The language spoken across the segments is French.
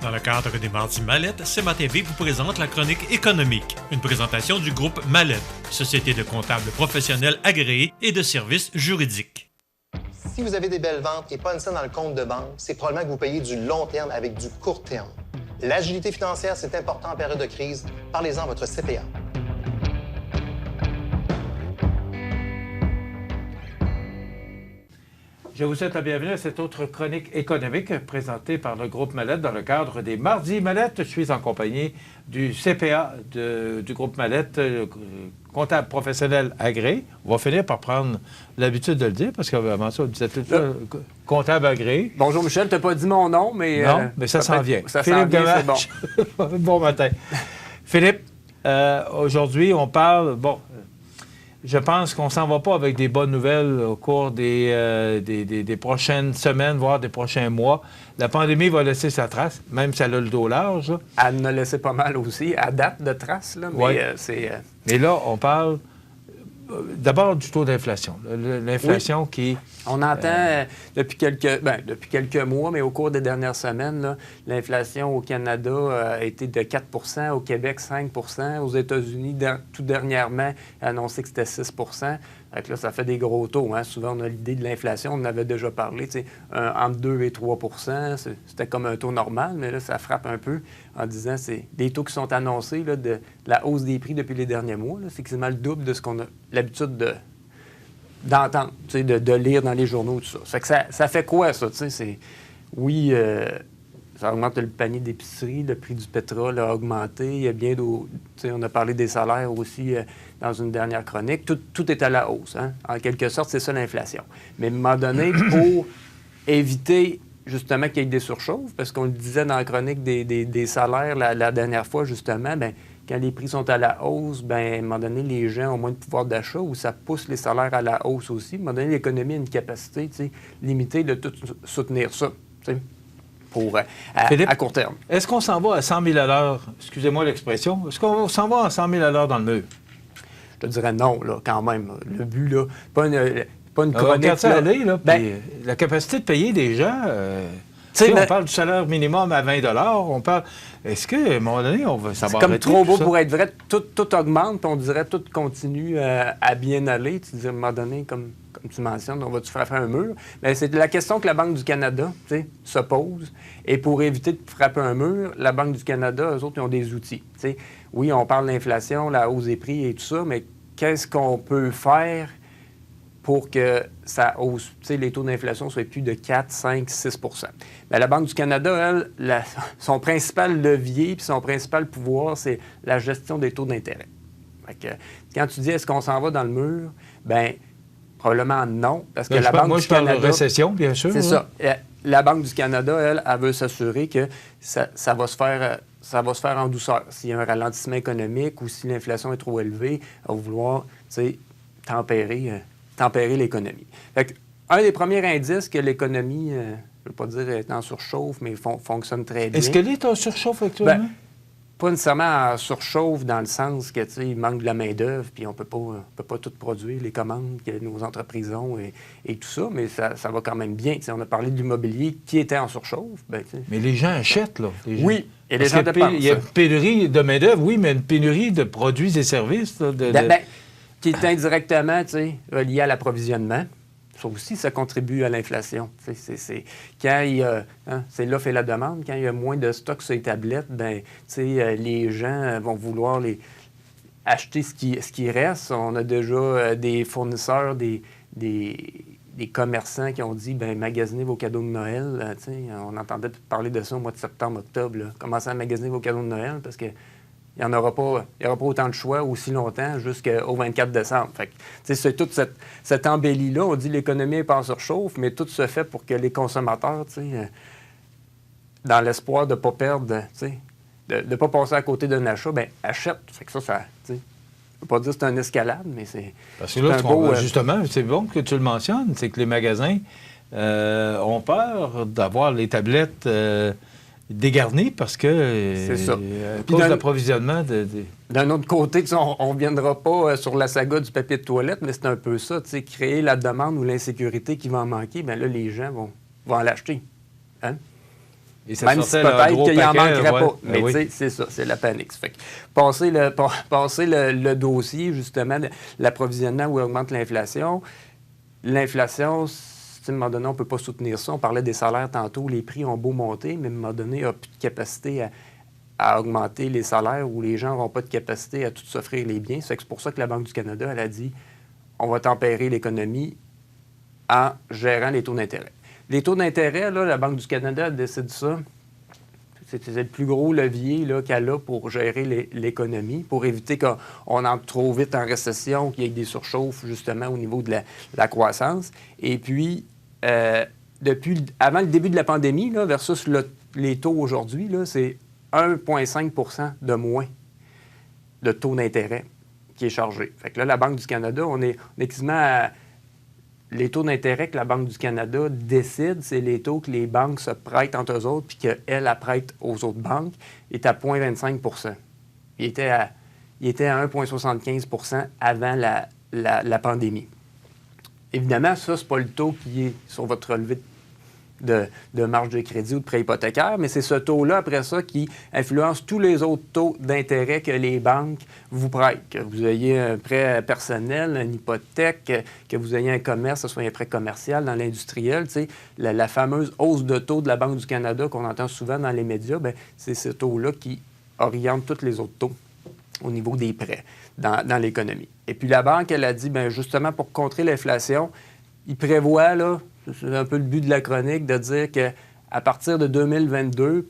Dans le cadre des Mardis Mallette, CMA TV vous présente la chronique économique, une présentation du groupe Mallette, société de comptables professionnels agréés et de services juridiques. Si vous avez des belles ventes et pas une scène dans le compte de banque, c'est probablement que vous payez du long terme avec du court terme. L'agilité financière, c'est important en période de crise. Parlez-en à votre CPA. Je vous souhaite la bienvenue à cette autre chronique économique présentée par le groupe Mallette dans le cadre des Mardis Mallette. Je suis en compagnie du CPA du groupe Mallette, comptable professionnel agréé. On va finir par prendre l'habitude de le dire parce qu'avant ça, on disait tout le temps comptable agréé. Bonjour Michel, tu n'as pas dit mon nom, mais... Non, mais ça s'en vient. Ça s'en vient, c'est bon. Bon matin. Philippe, aujourd'hui, on parle... Bon, je pense qu'on s'en va pas avec des bonnes nouvelles au cours des prochaines semaines, voire des prochains mois. La pandémie va laisser sa trace, même si elle a le dos large. Là. Elle en a laissé pas mal aussi, à date de trace, là, mais c'est... Mais là, on parle d'abord du taux d'inflation. L'inflation qui... On entend depuis quelques mois, mais au cours des dernières semaines, là, l'inflation au Canada a été de 4 %, au Québec 5 %, aux États-Unis, tout dernièrement, annoncé que c'était 6 %. Donc là, ça fait des gros taux. Hein. Souvent, on a l'idée de l'inflation, on en avait déjà parlé, entre 2 et 3 %. C'était comme un taux normal, mais là, ça frappe un peu en disant c'est des taux qui sont annoncés là, de la hausse des prix depuis les derniers mois. Là. C'est quasiment le double de ce qu'on a l'habitude d'entendre, de lire dans les journaux, tout ça. Ça fait que ça fait quoi, ça? Oui, ça augmente le panier d'épicerie, le prix du pétrole a augmenté, il y a bien d'autres... On a parlé des salaires aussi dans une dernière chronique. Tout est à la hausse. Hein? En quelque sorte, c'est ça l'inflation. Mais à un moment donné, pour éviter justement qu'il y ait des surchauffes, parce qu'on le disait dans la chronique des salaires la dernière fois, justement, bien, quand les prix sont à la hausse, bien, à un moment donné, les gens ont moins de pouvoir d'achat ou ça pousse les salaires à la hausse aussi. À un moment donné, l'économie a une capacité limitée de tout soutenir ça pour, Philippe, à court terme. Est-ce qu'on s'en va à 100 000 à l'heure? Excusez-moi l'expression. Est-ce qu'on s'en va à 100 000 à l'heure dans le mur? Je te dirais non, là, quand même. Le but, là, pas une chronique... Quand ça allait, là, la capacité de payer des gens... on parle du salaire minimum à 20 $. On parle... Est-ce qu'à un moment donné, ça va C'est comme arrêter, trop beau ça? pour être vrai. Tout augmente, puis on dirait tout continue à bien aller. Tu dis à un moment donné, comme tu mentionnes, on va-tu frapper un mur? Bien, c'est la question que la Banque du Canada se pose. Et pour éviter de frapper un mur, la Banque du Canada, eux autres, ils ont des outils. T'sais. Oui, on parle de l'inflation, la hausse des prix et tout ça, mais qu'est-ce qu'on peut faire pour que ça hausse, les taux d'inflation soient plus de 4, 5, 6 %. Bien, la Banque du Canada, elle, son principal levier puis son principal pouvoir, c'est la gestion des taux d'intérêt. Quand tu dis est-ce qu'on s'en va dans le mur, bien, probablement non, parce que la Banque du Canada... Moi, je parle de récession, bien sûr. C'est ça. La Banque du Canada, elle veut s'assurer que ça va se faire en douceur. S'il y a un ralentissement économique ou si l'inflation est trop élevée, elle va vouloir tempérer l'économie. Un des premiers indices que l'économie, je ne veux pas dire est en surchauffe, mais fonctionne très bien. Est-ce qu'elle est en surchauffe actuellement? Bien, pas nécessairement en surchauffe dans le sens que il manque de la main-d'œuvre, puis on peut pas tout produire, les commandes que nos entreprises ont et tout ça, mais ça va quand même bien. On a parlé de l'immobilier qui était en surchauffe. Bien, mais les gens achètent, là. Oui, et les gens dépensent. Il y a une pénurie de main-d'œuvre, oui, mais une pénurie de produits et services. Là, qui est indirectement relié à l'approvisionnement. Ça aussi, ça contribue à l'inflation. Quand il y a, c'est l'offre et la demande. Quand il y a moins de stock sur les tablettes, bien, les gens vont vouloir acheter ce qui reste. On a déjà des fournisseurs, des commerçants qui ont dit bien, magasinez vos cadeaux de Noël. On entendait parler de ça au mois de septembre, octobre. Là. Commencez à magasiner vos cadeaux de Noël parce que il n'y aura pas autant de choix aussi longtemps jusqu'au 24 décembre. Fait que, c'est toute cette embellie-là. On dit que l'économie n'est pas en surchauffe, mais tout se fait pour que les consommateurs, dans l'espoir de ne pas perdre, de ne pas passer à côté d'un achat, bien, achètent. Fait que ça je ne veux pas dire que c'est une escalade, mais c'est... Parce que là, justement, c'est bon que tu le mentionnes, c'est que les magasins ont peur d'avoir les tablettes... dégarni parce que c'est ça. À cause de l'approvisionnement D'un autre côté, on ne viendra pas sur la saga du papier de toilette, mais c'est un peu ça, créer la demande ou l'insécurité qui va en manquer, bien là, les gens vont l'acheter. Hein? Et ça même si sortait un gros peut-être qu'il n'en paquet, manquerait ouais. pas. Mais oui. tu sais, c'est ça, c'est la panique. Fait que passer le dossier, justement, de l'approvisionnement où augmente l'inflation, à un moment donné, on ne peut pas soutenir ça. On parlait des salaires tantôt, les prix ont beau monter, mais à un moment donné, il n'y a plus de capacité à augmenter les salaires où les gens n'auront pas de capacité à tout s'offrir les biens. C'est pour ça que la Banque du Canada, elle a dit on va tempérer l'économie en gérant les taux d'intérêt. Les taux d'intérêt, là, la Banque du Canada décide ça. C'est le plus gros levier qu'elle a pour gérer l'économie, pour éviter qu'on entre trop vite en récession, qu'il y ait des surchauffes, justement, au niveau de la croissance. Et puis, avant le début de la pandémie, là, versus les taux aujourd'hui, c'est 1,5 % de moins de taux d'intérêt qui est chargé. Fait que là, la Banque du Canada, on est quasiment à... Les taux d'intérêt que la Banque du Canada décide, c'est les taux que les banques se prêtent entre eux autres puis qu'elles prêtent aux autres banques, est à 0,25 %. Il était à 1,75 % avant la pandémie. Évidemment, ça, c'est pas le taux qui est sur votre relevé de marge de crédit ou de prêt hypothécaire, mais c'est ce taux-là, après ça, qui influence tous les autres taux d'intérêt que les banques vous prêtent. Que vous ayez un prêt personnel, une hypothèque, que vous ayez un commerce, que ce soit un prêt commercial dans l'industriel, tu sais, la fameuse hausse de taux de la Banque du Canada qu'on entend souvent dans les médias, bien, c'est ce taux-là qui oriente tous les autres taux au niveau des prêts dans l'économie. Et puis la Banque, elle a dit, bien, justement, pour contrer l'inflation, il prévoit, là, c'est un peu le but de la chronique, de dire qu'à partir de 2022,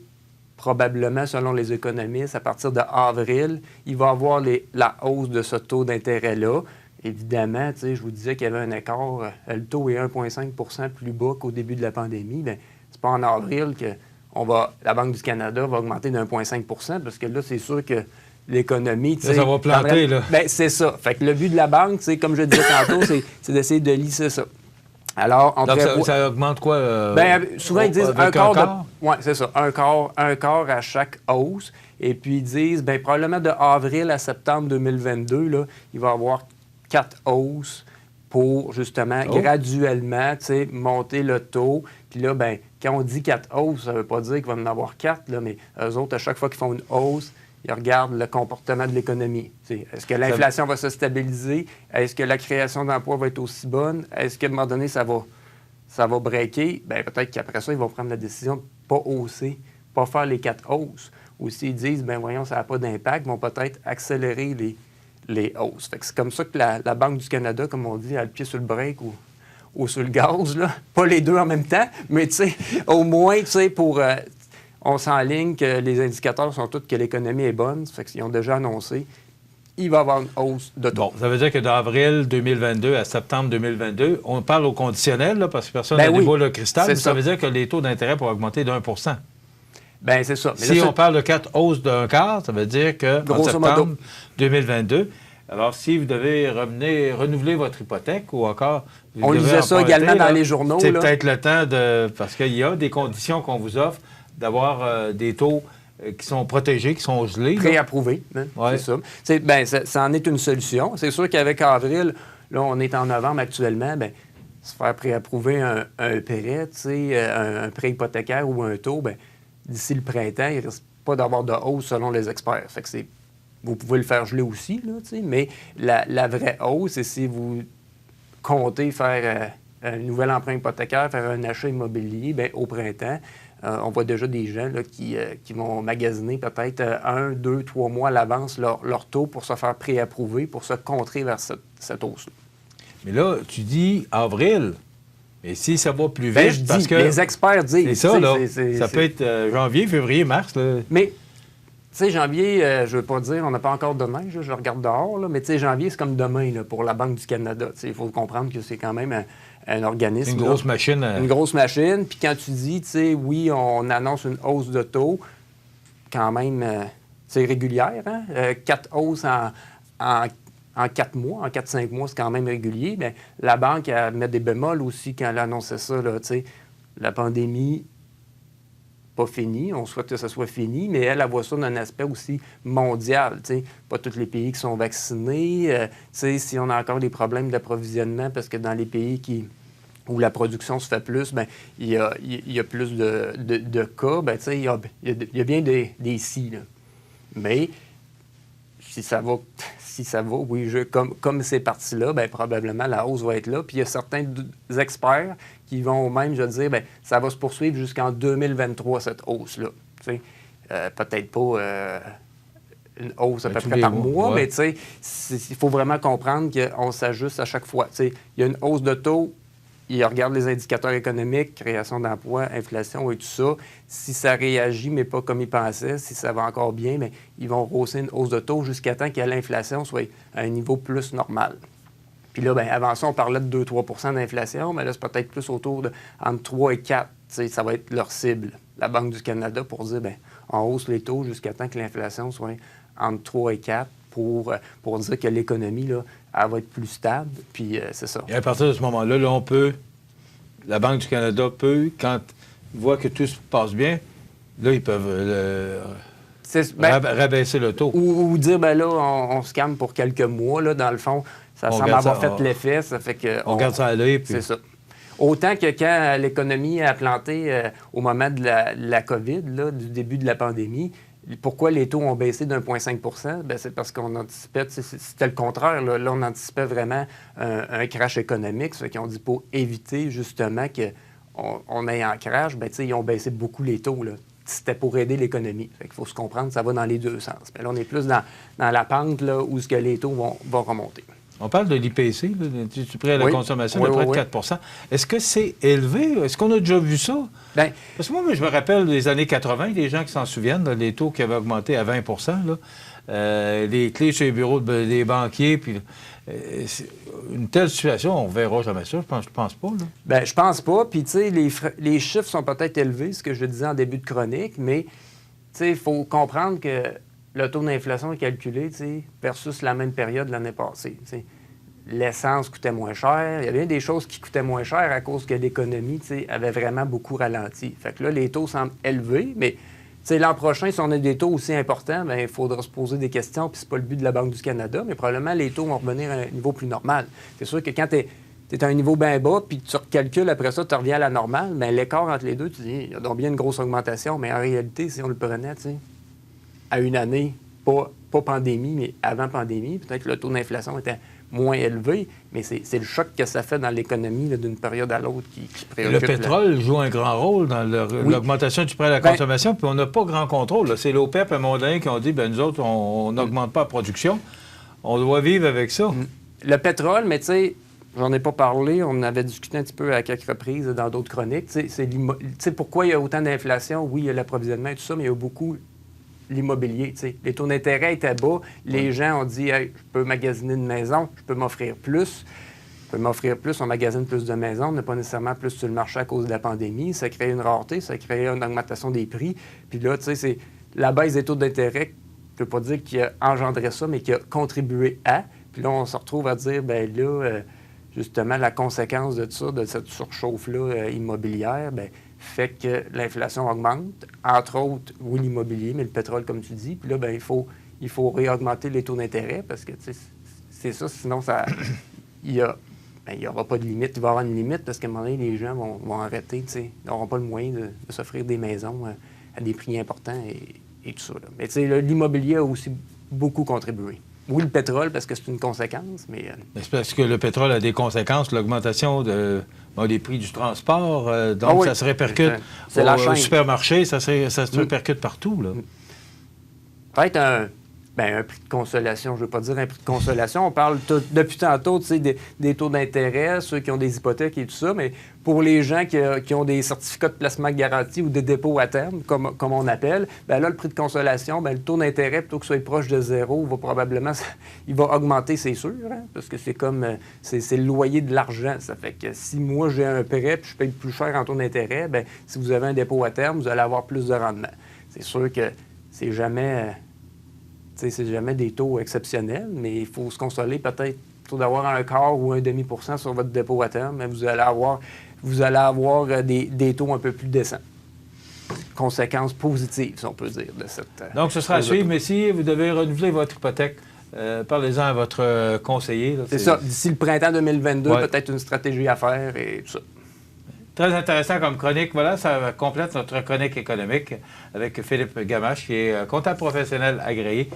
probablement, selon les économistes, à partir d'avril, il va y avoir la hausse de ce taux d'intérêt-là. Évidemment, je vous disais qu'il y avait un écart, le taux est 1,5 % plus bas qu'au début de la pandémie. Bien, c'est pas en avril que la Banque du Canada va augmenter de 1,5 % parce que là, c'est sûr que l'économie... Ça va planter, là. Bien, c'est ça. Fait que le but de la banque, comme je le disais tantôt, c'est d'essayer de lisser ça. Alors, donc, ça augmente quoi? Souvent, ils disent un quart. Oui, c'est ça. Un quart à chaque hausse. Et puis, ils disent, bien, probablement de avril à septembre 2022, là, il va y avoir 4 hausses pour, justement, graduellement, monter le taux. Puis là, bien, quand on dit 4 hausses, ça ne veut pas dire qu'il va en avoir 4, là, mais eux autres, à chaque fois qu'ils font une hausse, ils regardent le comportement de l'économie. Est-ce que l'inflation va se stabiliser? Est-ce que la création d'emplois va être aussi bonne? Est-ce qu'à un moment donné, ça va breaker? Bien, peut-être qu'après ça, ils vont prendre la décision de ne pas hausser, pas faire les 4 hausses. Ou s'ils disent, bien voyons, ça n'a pas d'impact, ils vont peut-être accélérer les hausses. Fait que c'est comme ça que la Banque du Canada, comme on dit, a le pied sur le break ou sur le gaz, là. Pas les deux en même temps, mais au moins, pour... on s'enligne que les indicateurs sont tous que l'économie est bonne. Ça fait qu'ils ont déjà annoncé il va y avoir une hausse de taux. Bon, ça veut dire que d'avril 2022 à septembre 2022, on parle au conditionnel, là, parce que personne n'a des boules de cristal, mais ça veut dire que les taux d'intérêt pourraient augmenter d'1 %. Bien, c'est ça. Mais si on parle de 4 hausses d'un quart, ça veut dire qu'en septembre 2022, alors si vous devez renouveler votre hypothèque ou encore... On lisait ça également dans les journaux. C'est peut-être le temps de... Parce qu'il y a des conditions qu'on vous offre d'avoir des taux qui sont protégés, qui sont gelés. Préapprouvés, hein, ouais. C'est ça. Ça en est une solution. C'est sûr qu'avec avril, là, on est en novembre actuellement, bien, se faire préapprouver un prêt, un prêt hypothécaire ou un taux, bien, d'ici le printemps, il ne risque pas d'avoir de hausse selon les experts. Fait que vous pouvez le faire geler aussi, là, mais la vraie hausse, c'est si vous comptez faire un nouvel emprunt hypothécaire, faire un achat immobilier, bien, au printemps, on voit déjà des gens là, qui vont magasiner peut-être 1, 2, 3 mois à l'avance leur taux pour se faire préapprouver, pour se contrer vers cette hausse-là. Mais là, tu dis avril. Mais si ça va plus vite, ben, je dis, parce que... les experts disent... C'est ça, là. Ça peut être janvier, février, mars, là. Mais, tu sais, janvier, je veux pas dire, on n'a pas encore de neige, je regarde dehors, là, mais tu sais, janvier, c'est comme demain, là, pour la Banque du Canada. Il faut comprendre que c'est quand même un organisme... Une grosse machine. Une grosse machine. Puis quand tu dis, tu sais, oui, on annonce une hausse de taux, quand même, c'est régulière, hein? 4 hausses en 4 mois, en 4-5 mois, c'est quand même régulier. Bien, la banque, elle met des bémols aussi quand elle annonçait ça. Là, la pandémie, pas finie. On souhaite que ça soit fini, mais elle voit ça d'un aspect aussi mondial. Pas tous les pays qui sont vaccinés. Si on a encore des problèmes d'approvisionnement, parce que dans les pays qui où la production se fait plus, bien, il y a plus de cas, bien, tu sais, il y a bien des si, là. Mais si ça va, oui, comme c'est parti là, bien, probablement la hausse va être là. Puis il y a certains experts qui vont même, je veux dire, bien, ça va se poursuivre jusqu'en 2023, cette hausse-là. Tu sais, peut-être pas une hausse à peu près par mois, mais tu sais, il faut vraiment comprendre qu'on s'ajuste à chaque fois. Tu sais, il y a une hausse de taux. Ils regardent les indicateurs économiques, création d'emplois, inflation et tout ça. Si ça réagit, mais pas comme ils pensaient, si ça va encore bien, bien, ils vont rehausser une hausse de taux jusqu'à temps que l'inflation soit à un niveau plus normal. Puis là, bien, avant ça, on parlait de 2-3 d'inflation, mais là, c'est peut-être plus autour de entre 3 et 4. T'sais, ça va être leur cible, la Banque du Canada, pour dire, bien, on hausse les taux jusqu'à temps que l'inflation soit entre 3 et 4 pour dire que l'économie, là, elle va être plus stable, puis c'est ça. Et à partir de ce moment-là, là, la Banque du Canada peut, quand ils voient que tout se passe bien, là, ils peuvent rabaisser le taux. Ou dire, ben là, on se calme pour quelques mois, là, dans le fond, ça semble avoir fait l'effet, ça fait que... On garde ça à l'œil, puis... C'est ça. Autant que quand l'économie a planté au moment de la COVID, là, du début de la pandémie, pourquoi les taux ont baissé d'1,5 %? C'est parce qu'on anticipait, c'était le contraire. Là, on anticipait vraiment un crash économique. Ce qu'on dit pour éviter justement qu'on ait un crash, ils ont baissé beaucoup les taux. Là. C'était pour aider l'économie. Il faut se comprendre, ça va dans les deux sens. Mais là, on est plus dans la pente là, où les taux vont remonter. On parle de l'IPC, du prêt à la consommation, de près de 4 % Est-ce que c'est élevé? Est-ce qu'on a déjà vu ça? Bien, parce que moi, je me rappelle des années 80, des gens qui s'en souviennent, là, les taux qui avaient augmenté à 20 là, les clés chez les bureaux des banquiers, puis une telle situation, on ne verra jamais ça, je pense pas. Là. Bien, je pense pas. Puis, tu sais, les chiffres sont peut-être élevés, ce que je disais en début de chronique, mais, tu sais, il faut comprendre que le taux d'inflation est calculé versus la même période l'année passée. T'sais. L'essence coûtait moins cher. Il y avait des choses qui coûtaient moins cher à cause que l'économie avait vraiment beaucoup ralenti. Fait que là, les taux semblent élevés, mais l'an prochain, si on a des taux aussi importants, bien, il faudra se poser des questions, puis c'est pas le but de la Banque du Canada, mais probablement les taux vont revenir à un niveau plus normal. C'est sûr que quand tu es à un niveau bien bas, puis tu recalcules après ça, tu reviens à la normale, bien, l'écart entre les deux, tu dis, il y a donc bien une grosse augmentation, mais en réalité, si on le prenait, à une année, pas pandémie, mais avant pandémie, peut-être que le taux d'inflation était moins élevé, mais c'est le choc que ça fait dans l'économie d'une période à l'autre qui préoccupe. Le pétrole joue un grand rôle dans l'augmentation du prêt à la consommation, puis on n'a pas grand contrôle. Là. C'est l'OPEP et Mondin qui ont dit, bien, nous autres, on n'augmente pas la production. On doit vivre avec ça. Le pétrole, mais tu sais, j'en ai pas parlé, on en avait discuté un petit peu à quelques reprises dans d'autres chroniques. Tu sais, pourquoi il y a autant d'inflation? Oui, il y a l'approvisionnement et tout ça, mais il y a beaucoup l'immobilier. T'sais. Les taux d'intérêt étaient bas. Les gens ont dit, hey, je peux magasiner une maison, je peux m'offrir plus. Je peux m'offrir plus, on magasine plus de maisons, on n'a pas nécessairement plus sur le marché à cause de la pandémie. Ça crée une rareté, ça crée une augmentation des prix. Puis là, tu sais, c'est la baisse des taux d'intérêt, je ne peux pas dire qui a engendré ça, mais qui a contribué à. Puis là, on se retrouve à dire, bien là, justement, la conséquence de ça, de cette surchauffe-là immobilière, bien, fait que l'inflation augmente, entre autres, oui, l'immobilier, mais le pétrole, comme tu dis. Puis là, bien, il faut réaugmenter les taux d'intérêt parce que, tu sais, c'est ça, sinon, il n'y aura pas de limite. Il va y avoir une limite parce qu'à un moment donné, les gens vont arrêter, tu sais. Ils n'auront pas le moyen de s'offrir des maisons à des prix importants et tout ça. Là. Mais, tu sais, l'immobilier a aussi beaucoup contribué. Oui, le pétrole, parce que c'est une conséquence, mais... C'est parce que le pétrole a des conséquences, l'augmentation des prix du transport, donc ça se répercute au supermarché, ça se répercute partout, là. Peut-être un prix de consolation, je ne veux pas dire un prix de consolation, on parle depuis tantôt des taux d'intérêt, ceux qui ont des hypothèques et tout ça, mais pour les gens qui ont des certificats de placement garantis ou des dépôts à terme, comme on appelle, bien là, le prix de consolation, bien, le taux d'intérêt, plutôt que ce soit proche de zéro, va probablement il va augmenter, c'est sûr, hein, parce que c'est comme c'est le loyer de l'argent. Ça fait que si moi j'ai un prêt puis je paye plus cher en taux d'intérêt, bien, si vous avez un dépôt à terme, vous allez avoir plus de rendement. C'est sûr que c'est jamais des taux exceptionnels, mais il faut se consoler peut-être plutôt d'avoir un quart ou un demi% sur votre dépôt à terme, mais vous allez avoir des taux un peu plus décents. Conséquences positives, si on peut dire, de cette... Donc, ce sera à suivre, mais si vous devez renouveler votre hypothèque, parlez-en à votre conseiller. C'est ça. D'ici le printemps 2022, peut-être une stratégie à faire et tout ça. Très intéressant comme chronique. Voilà, ça complète notre chronique économique avec Philippe Gamache, qui est comptable professionnel agréé,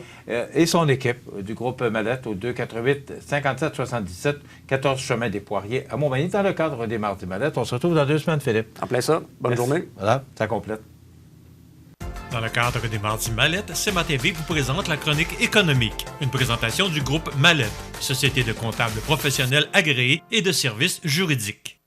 et son équipe du groupe Mallette au 248-57-77, 14 chemin des Poiriers à Montmagny, dans le cadre des Mardis Mallette. On se retrouve dans 2 semaines, Philippe. En plein ça. Bonne journée. Voilà, ça complète. Dans le cadre des Mardis Mallette, CMA-TV vous présente la chronique économique, une présentation du groupe Mallette, société de comptables professionnels agréés et de services juridiques.